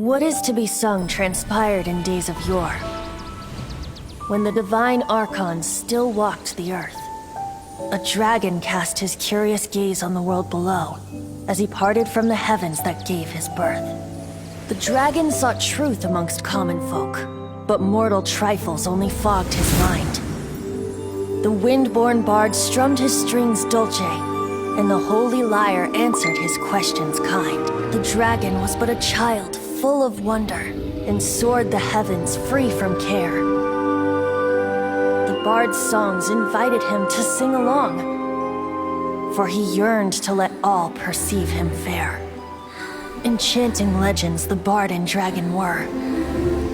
What is to be sung transpired in days of yore, when the divine archons still walked the earth. A dragon cast his curious gaze on the world below, as he parted from the heavens that gave his birth. The dragon sought truth amongst common folk, but mortal trifles only fogged his mind. The wind-born bard strummed his strings dulce, and the holy lyre answered his questions kind. The dragon was but a child full of wonder, and soared the heavens free from care. The bard's songs invited him to sing along, for he yearned to let all perceive him fair. Enchanting legends the bard and dragon were,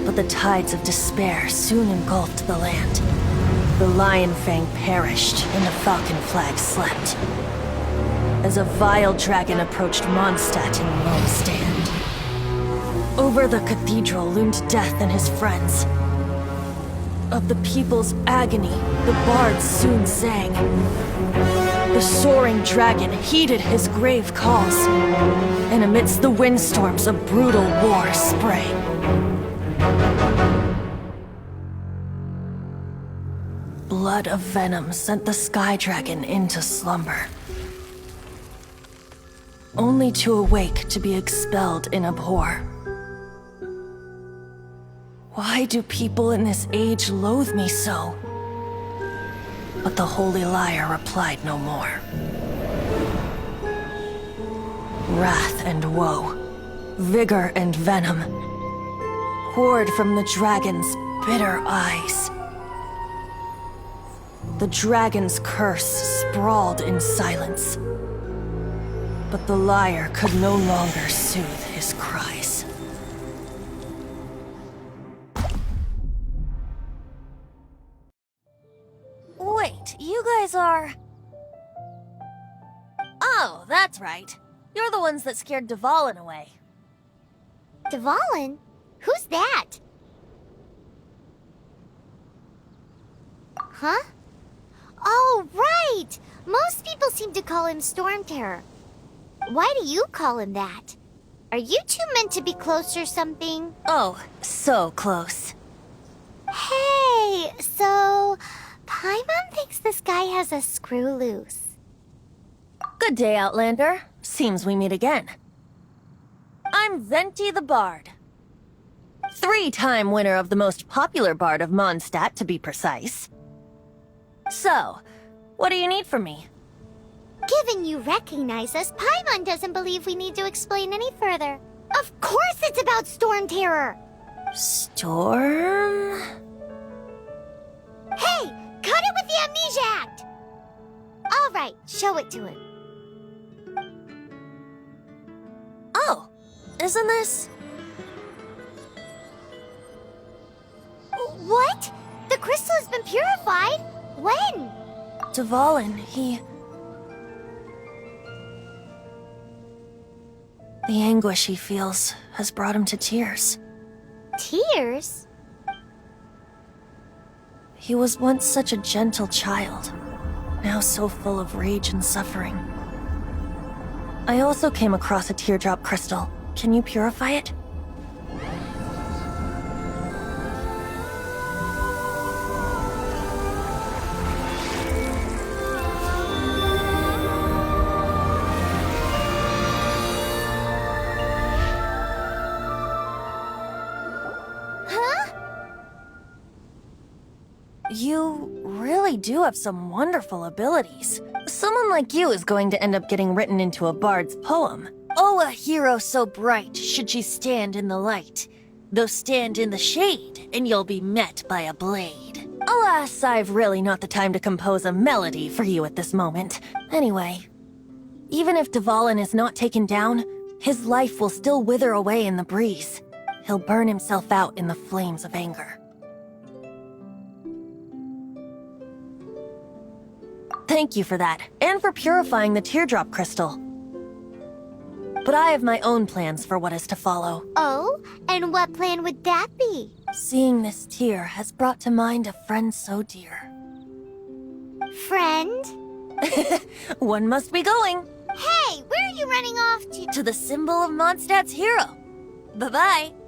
but the tides of despair soon engulfed the land. The lion fang perished, and the falcon flag slept, as a vile dragon approached Mondstadt in lone stand. Over the cathedral loomed death and his friends. Of the people's agony, the bards soon sang. The soaring dragon heeded his grave calls, and amidst the windstorms a brutal war sprang. Blood of venom sent the sky dragon into slumber, only to awake to be expelled in abhor. Why do people in this age loathe me so? But the holy lyre replied no more. Wrath and woe, vigor and venom, poured from the dragon's bitter eyes. The dragon's curse sprawled in silence, but the lyre could no longer soothe his cries. Wait, you guys are... Oh, that's right. You're the ones that scared Dvalin away. Dvalin? Who's that? Huh? Oh, right! Most people seem to call him Storm Terror. Why do you call him that? Are you two meant to be close or something? Oh, so close. Hey, so... Paimon thinks this guy has a screw loose. Good day, Outlander. Seems we meet again. I'm Venti the Bard. 3-time winner of the most popular bard of Mondstadt, to be precise. So, what do you need from me? Given you recognize us, Paimon doesn't believe we need to explain any further. Of course it's about Storm Terror! Storm? Hey! Cut it with the Amnesia Act! Alright, show it to him. Oh, isn't this... What? The crystal has been purified? When? Dvalin, The anguish he feels has brought him to tears. Tears? He was once such a gentle child, now so full of rage and suffering. I also came across a teardrop crystal. Can you purify it? You really do have some wonderful abilities. Someone like you is going to end up getting written into a bard's poem. Oh, a hero so bright should she stand in the light. Though stand in the shade, and you'll be met by a blade. Alas, I've really not the time to compose a melody for you at this moment. Anyway, even if Dvalin is not taken down, his life will still wither away in the breeze. He'll burn himself out in the flames of anger. Thank you for that, and for purifying the teardrop crystal. But I have my own plans for what is to follow. Oh? And what plan would that be? Seeing this tear has brought to mind a friend so dear. Friend? One must be going. Hey, where are you running off to? To the symbol of Mondstadt's hero. Bye-bye.